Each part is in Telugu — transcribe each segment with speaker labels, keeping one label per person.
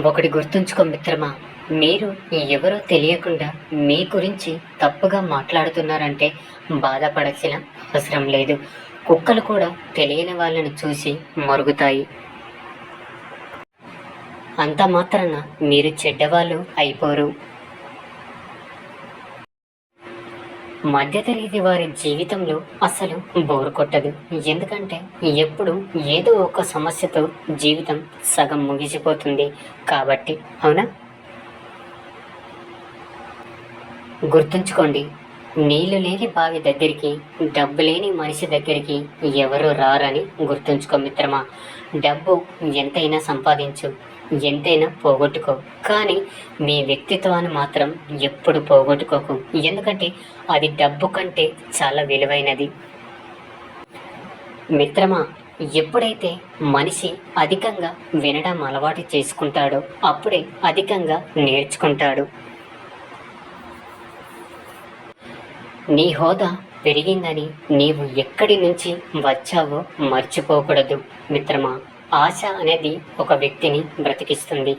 Speaker 1: ఒకటి గుర్తుంచుకో మిత్రమా, మీరు ఎవరో తెలియకుండా మీ గురించి తప్పుగా మాట్లాడుతున్నారంటే బాధపడాల్సిన అవసరం లేదు. కుక్కలు కూడా తెలియని వాళ్ళని చూసి మరుగుతాయి. అంత మాత్రాన మీరు చెడ్డవాళ్ళు అయిపోరు. మధ్యతరగతి వారి జీవితంలో అసలు బోరు కొట్టదు. ఎందుకంటే ఎప్పుడు ఏదో ఒక సమస్యతో జీవితం సగం ముగిసిపోతుంది కాబట్టి. అవునా? గుర్తుంచుకోండి, నీళ్లు లేని బావి దగ్గరికి, డబ్బు లేని మనిషి దగ్గరికి ఎవరు రారని గుర్తుంచుకో మిత్రమా. డబ్బు ఎంతైనా సంపాదించు, ఎంతైనా పోగొట్టుకో, కానీ మీ వ్యక్తిత్వాన్ని మాత్రం ఎప్పుడు పోగొట్టుకోకు. ఎందుకంటే అది డబ్బు కంటే చాలా విలువైనది. మిత్రమా, ఎప్పుడైతే మనిషి అధికంగా వినడం అలవాటు చేసుకుంటాడో అప్పుడే అధికంగా నేర్చుకుంటాడు. నీ హోదా పెరిగిందని నీవు ఎక్కడి నుంచి వచ్చావో మర్చిపోకూడదు మిత్రమా. ఆశ అనేది ఒక వ్యక్తిని బ్రతికిస్తుంది.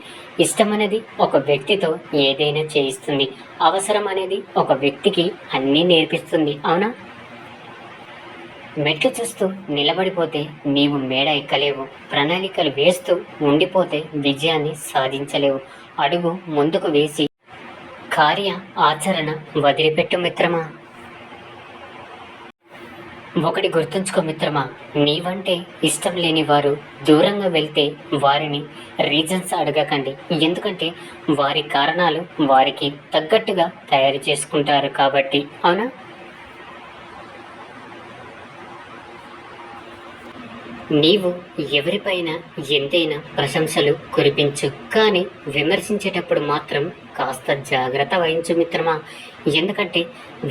Speaker 1: ఇష్టం అనేది ఒక వ్యక్తితో ఏదైనా చేయిస్తుంది. అవసరం అనేది ఒక వ్యక్తికి అన్నీ నేర్పిస్తుంది. అవునా? మెట్లు చూస్తూ నిలబడిపోతే నీవు మేడ ఎక్కలేవు. ప్రణాళికలు వేస్తూ ఉండిపోతే విజయాన్ని సాధించలేవు. అడుగు ముందుకు వేసి కార్య ఆచరణ వదిలిపెట్టు మిత్రమా. ఒకటి గుర్తుంచుకో మిత్రమా, నీవంటే ఇష్టం లేని వారు దూరంగా వెళ్తే వారిని రీజన్స్ అడగకండి. ఎందుకంటే వారి కారణాలు వారికి తగ్గట్టుగా తయారు చేసుకుంటారు కాబట్టి. అవునా? నీవు ఎవరిపైన ఎంతైనా ప్రశంసలు కురిపించు, కానీ విమర్శించేటప్పుడు మాత్రం కాస్త జాగ్రత్త వహించు మిత్రమా. ఎందుకంటే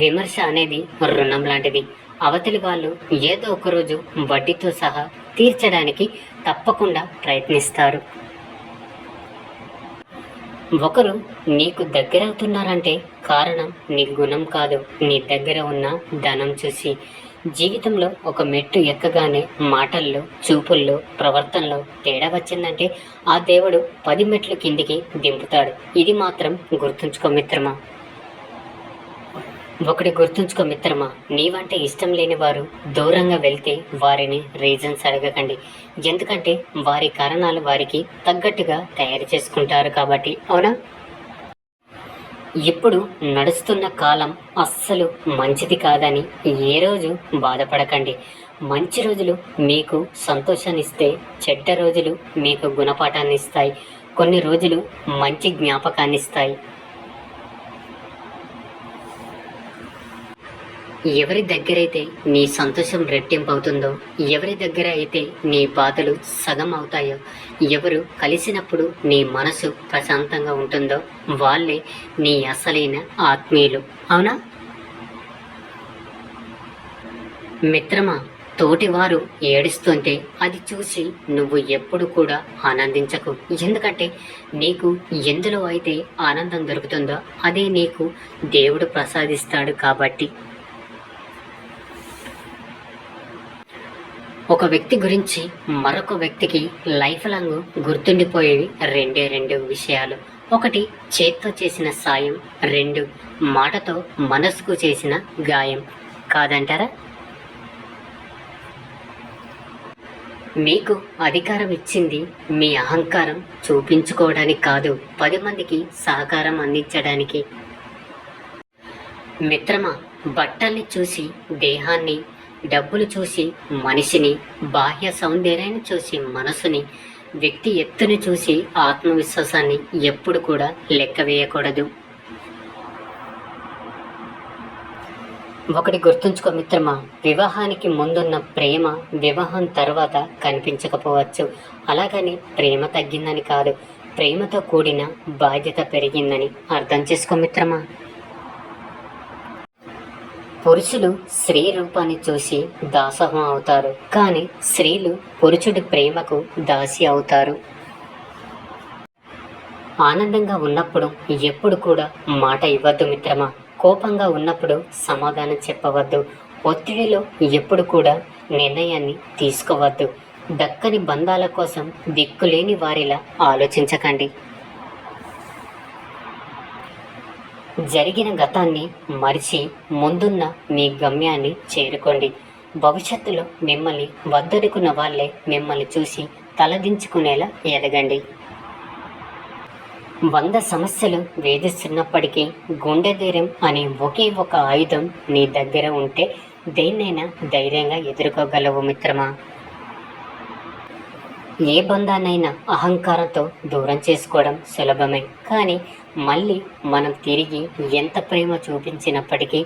Speaker 1: విమర్శ అనేది రుణం లాంటిది. అవతలి వాళ్ళు ఏదో ఒకరోజు వడ్డీతో సహా తీర్చడానికి తప్పకుండా ప్రయత్నిస్తారు. ఒకరు నీకు దగ్గరవుతున్నారంటే కారణం నీ గుణం కాదు, నీ దగ్గర ఉన్న ధనం చూసి. జీవితంలో ఒక మెట్టు ఎక్కగానే మాటల్లో, చూపుల్లో, ప్రవర్తనలో తేడా వచ్చిందంటే ఆ దేవుడు 10 మెట్లు కిందికి దింపుతాడు. ఇది మాత్రం గుర్తుంచుకో మిత్రమా. ఒకటి గుర్తుంచుకో మిత్రమా, నీవంటే ఇష్టం లేని వారు దూరంగా వెళ్తే వారిని రీజన్స్ అడగకండి. ఎందుకంటే వారి కారణాలు వారికి తగ్గట్టుగా తయారు చేసుకుంటారు కాబట్టి. అవునా? ఇప్పుడు నడుస్తున్న కాలం అస్సలు మంచిది కాదని ఏ రోజు బాధపడకండి. మంచి రోజులు మీకు సంతోషాన్ని ఇస్తే, చెడ్డ రోజులు మీకు గుణపాఠాన్ని ఇస్తాయి. కొన్ని రోజులు మంచి జ్ఞాపకాన్ని ఇస్తాయి. ఎవరి దగ్గరైతే నీ సంతోషం రెట్టింపు అవుతుందో, ఎవరి దగ్గర అయితే నీ బాధలు సగం అవుతాయో, ఎవరు కలిసినప్పుడు నీ మనసు ప్రశాంతంగా ఉంటుందో వాళ్ళే నీ అసలైన ఆత్మీయులు. అవునా? మిత్రమా, తోటివారు ఏడుస్తుంటే అది చూసి నువ్వు ఎప్పుడు కూడా ఆనందించకు. ఎందుకంటే నీకు ఎందులో అయితే ఆనందం దొరుకుతుందో అదే నీకు దేవుడు ప్రసాదిస్తాడు కాబట్టి. ఒక వ్యక్తి గురించి మరొక వ్యక్తికి లైఫ్ లాంగ్ గుర్తుండిపోయేవి రెండు విషయాలు. ఒకటి చేత్తో చేసిన సాయం, 2 మాటతో మనసుకు చేసిన గాయం. కాదంటారా? మీకు అధికారం ఇచ్చింది మీ అహంకారం చూపించుకోవడానికి కాదు, 10 మందికి సహకారం అందించడానికి. మిత్రమా, బట్టల్ని చూసి దేహాన్ని, డబ్బులు చూసి మనిషిని, బాహ్య సౌందర్యాన్ని చూసి మనసుని, వ్యక్తి ఎత్తుని చూసి ఆత్మవిశ్వాసాన్ని ఎప్పుడు కూడా లెక్క వేయకూడదు. ఒకటి గుర్తుంచుకో మిత్రమా, వివాహానికి ముందున్న ప్రేమ వివాహం తర్వాత కనిపించకపోవచ్చు. అలాగని ప్రేమ తగ్గిందని కాదు, ప్రేమతో కూడిన బాధ్యత పెరిగిందని అర్థం చేసుకో మిత్రమా. పురుషులు స్త్రీ రూపాన్ని చూసి దాసోహం అవుతారు, కానీ స్త్రీలు పురుషుడి ప్రేమకు దాసి అవుతారు. ఆనందంగా ఉన్నప్పుడు ఎప్పుడు కూడా మాట ఇవ్వద్దు మిత్రమా. కోపంగా ఉన్నప్పుడు సమాధానం చెప్పవద్దు. ఒత్తిడిలో ఎప్పుడు కూడా నిర్ణయాన్ని తీసుకోవద్దు. దక్కని బంధాల కోసం దిక్కులేని వారిలా ఆలోచించకండి. జరిగిన గతాన్ని మరిచి ముందున్న మీ గమ్యాన్ని చేరుకోండి. భవిష్యత్తులో మిమ్మల్ని వద్దనుకున్న వాళ్ళే మిమ్మల్ని చూసి తలదించుకునేలా ఎదగండి. 100 సమస్యలు వేధిస్తున్నప్పటికీ గుండె ధైర్యం అనే ఒకే ఒక ఆయుధం నీ దగ్గర ఉంటే దేన్నైనా ధైర్యంగా ఎదుర్కోగలవు మిత్రమా. ఏ బంధాన్నైనా అహంకారంతో దూరం చేసుకోవడం సులభమే, కానీ మళ్ళీ మనం తిరిగి ఎంత ప్రేమ చూపించినప్పటికీ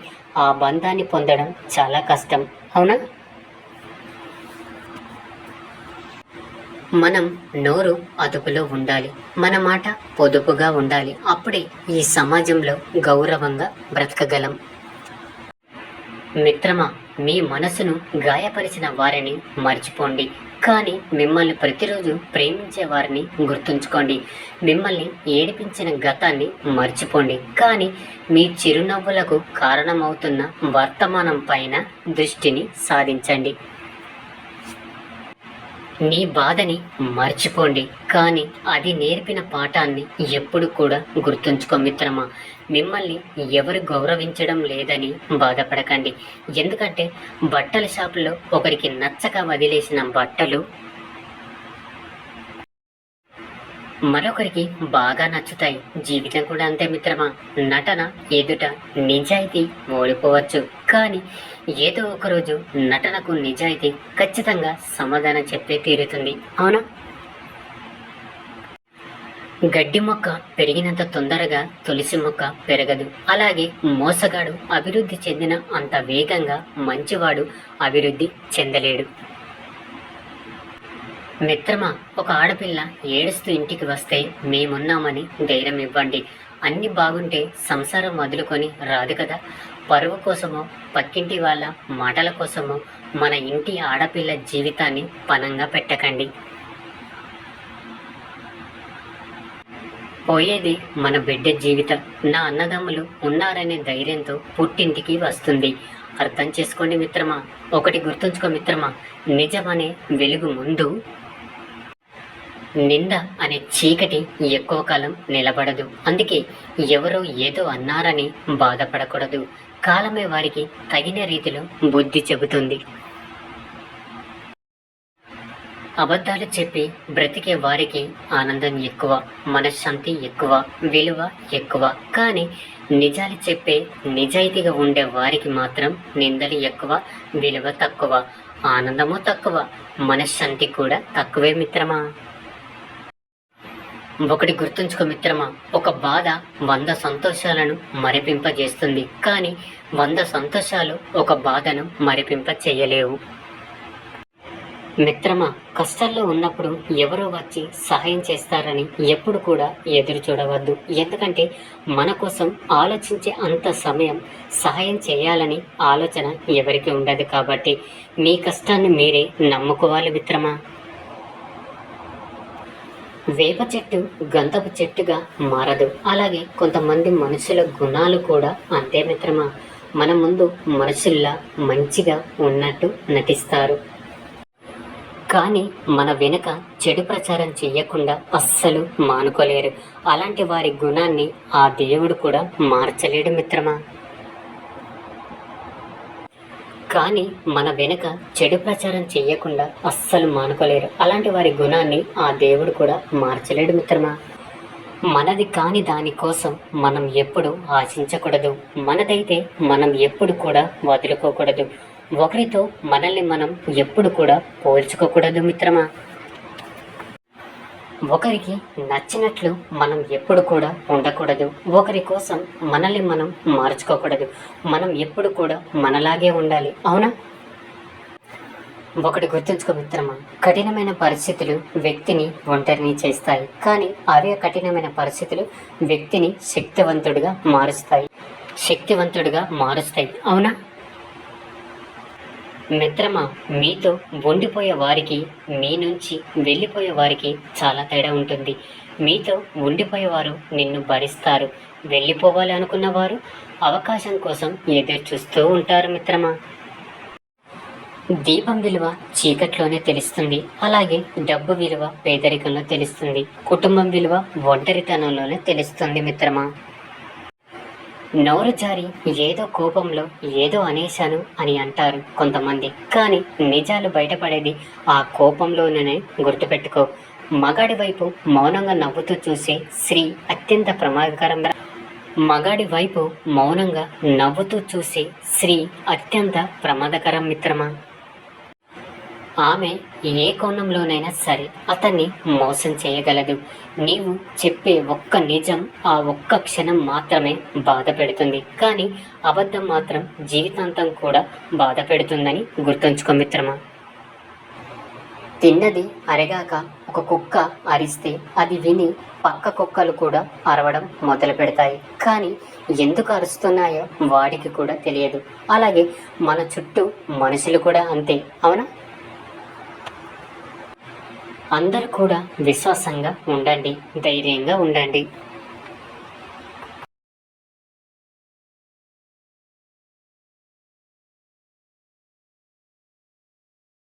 Speaker 1: ఆ బంధాన్ని పొందడం చాలా కష్టం, అవునా? మనం నోరు అదుపులో ఉండాలి, మన మాట పొదుపుగా ఉండాలి. అప్పుడే ఈ సమాజంలో గౌరవంగా బ్రతకగలం. మిత్రమా, మీ మనసును గాయపరిచిన వారిని మర్చిపోండి, కానీ మిమ్మల్ని ప్రతిరోజు ప్రేమించే వారిని గుర్తుంచుకోండి. మిమ్మల్ని ఏడిపించిన గతాన్ని మర్చిపోండి, కానీ మీ చిరునవ్వులకు కారణమవుతున్న వర్తమానం పైన దృష్టిని సాధించండి. నీ బాధని మర్చిపోండి, కానీ అది నేర్పిన పాఠాన్ని ఎప్పుడు కూడా గుర్తుంచుకో మిత్రమా. మిమ్మల్ని ఎవరు గౌరవించడం లేదని బాధపడకండి, ఎందుకంటే బట్టల షాపులో ఒకరికి నచ్చక వదిలేసిన బట్టలు మరొకరికి బాగా నచ్చుతాయి. జీవితం కూడా అంతే మిత్రమా. నటన ఎదుట నిజాయితీ ఓడిపోవచ్చు, కానీ ఏదో ఒకరోజు నటనకు నిజాయితీ ఖచ్చితంగా సమాధానం చెప్పే తీరుతుంది, అవునా? గడ్డి మొక్క పెరిగినంత తొందరగా తులసి మొక్క పెరగదు. అలాగే మోసగాడు అభివృద్ధి చెందిన అంత వేగంగా మంచివాడు అభివృద్ధి చెందలేడు. మిత్రమా, ఒక ఆడపిల్ల ఏడుస్తూ ఇంటికి వస్తే మేమున్నామని ధైర్యం ఇవ్వండి. అన్ని బాగుంటే సంసారం వదులుకొని రాదు కదా. పరువు కోసమో పక్కింటి వాళ్ళ మాటల కోసమో మన ఇంటి ఆడపిల్ల జీవితాన్ని పణంగా పెట్టకండి. పోయేది మన బిడ్డ జీవితం. నా అన్నదమ్ములు ఉన్నారనే ధైర్యంతో పుట్టింటికి వస్తుంది. అర్థం చేసుకోండి మిత్రమా. ఒకటి గుర్తుంచుకో మిత్రమా, నిజమనే వెలుగు ముందు నింద అనే చీకటి ఎక్కువ కాలం నిలబడదు. అందుకే ఎవరో ఏదో అన్నారని బాధపడకూడదు. కాలమే వారికి తగిన రీతిలో బుద్ధి చెబుతుంది. అబద్ధాలు చెప్పి బ్రతికే వారికి ఆనందం ఎక్కువ, మనశ్శాంతి ఎక్కువ, విలువ ఎక్కువ. కానీ నిజాలు చెప్పే నిజాయితీగా ఉండే వారికి మాత్రం నిందలు ఎక్కువ, విలువ తక్కువ, ఆనందము తక్కువ, మనశ్శాంతి కూడా తక్కువే మిత్రమా. ఒకటి గుర్తుంచుకో మిత్రమా, ఒక బాధ 100 సంతోషాలను మరిపింపజేస్తుంది, కానీ 100 సంతోషాలు ఒక బాధను మరిపింప చేయలేవు. మిత్రమా, కష్టాల్లో ఉన్నప్పుడు ఎవరో వచ్చి సహాయం చేస్తారని ఎప్పుడు కూడా ఎదురు చూడవద్దు. ఎందుకంటే మన కోసం ఆలోచించే అంత సమయం సహాయం చేయాలని ఆలోచన ఎవరికి ఉండదు. కాబట్టి మీ కష్టాన్ని మీరే నమ్ముకోవాలి మిత్రమా. వేప చెట్టు గంధపు చెట్టుగా మారదు. అలాగే కొంతమంది మనుషుల గుణాలు కూడా అంతే మిత్రమా. మన ముందు మనుషుల్లా మంచిగా ఉన్నట్టు నటిస్తారు, కానీ మన వెనుక చెడు ప్రచారం చెయ్యకుండా అస్సలు మానుకోలేరు. అలాంటి వారి గుణాన్ని ఆ దేవుడు కూడా మార్చలేడు మిత్రమా. కానీ మన వెనుక చెడు ప్రచారం చెయ్యకుండా అస్సలు మానుకోలేరు. అలాంటి వారి గుణాన్ని ఆ దేవుడు కూడా మార్చలేడు మిత్రమా. మనది కాని దానికోసం మనం ఎప్పుడు ఆశించకూడదు. మనదైతే మనం ఎప్పుడు కూడా వదులుకోకూడదు. ఒకరితో మనల్ని మనం ఎప్పుడు కూడా పోల్చుకోకూడదు మిత్రమా. ఒకరికి నచ్చినట్లు మనం ఎప్పుడు కూడా ఉండకూడదు. ఒకరి కోసం మనల్ని మనం మార్చుకోకూడదు. మనం ఎప్పుడు కూడా మనలాగే ఉండాలి, అవునా? ఒకటి గుర్తుంచుకో మిత్రమా, కఠినమైన పరిస్థితులు వ్యక్తిని ఒంటరిని చేస్తాయి, కానీ అవే కఠినమైన పరిస్థితులు వ్యక్తిని శక్తివంతుడిగా మారుస్తాయి, అవునా? మిత్రమా, మీతో ఉండిపోయే వారికి మీ నుంచి వెళ్ళిపోయే వారికి చాలా తేడా ఉంటుంది. మీతో ఉండిపోయేవారు నిన్ను భరిస్తారు. వెళ్ళిపోవాలి అనుకున్న వారు అవకాశం కోసం ఎదురు చూస్తూ ఉంటారు మిత్రమా. దీపం విలువ చీకట్లోనే తెలుస్తుంది. అలాగే డబ్బు విలువ పేదరికంలో తెలుస్తుంది. కుటుంబం విలువ ఒంటరితనంలోనే తెలుస్తుంది మిత్రమా. నోరు జారి ఏదో కోపంలో ఏదో అనేశాను అని అంటారు కొంతమంది, కానీ నిజాలు బయటపడేది ఆ కోపంలోనే. గుర్తుపెట్టుకో. మగాడి వైపు మౌనంగా నవ్వుతూ చూసే స్త్రీ అత్యంత ప్రమాదకరం. మగాడి వైపు మౌనంగా నవ్వుతూ చూసే స్త్రీ అత్యంత ప్రమాదకరం మిత్రమా. ఆమె ఏ కోణంలోనైనా సరే అతన్ని మోసం చేయగలదు. నీవు చెప్పే ఒక్క నిజం ఆ ఒక్క క్షణం మాత్రమే బాధ పెడుతుంది, కానీ అబద్ధం మాత్రం జీవితాంతం కూడా బాధ పెడుతుందని గుర్తుంచుకో మిత్రమా. తిన్నది అరగాక ఒక కుక్క అరిస్తే అది విని పక్క కుక్కలు కూడా అరవడం మొదలు పెడతాయి, కానీ ఎందుకు అరుస్తున్నాయో వాడికి కూడా తెలియదు. అలాగే మన చుట్టూ మనుషులు కూడా అంతే, అవునా. అందరూ కూడా విశ్వాసంగా ఉండండి, ధైర్యంగా ఉండండి.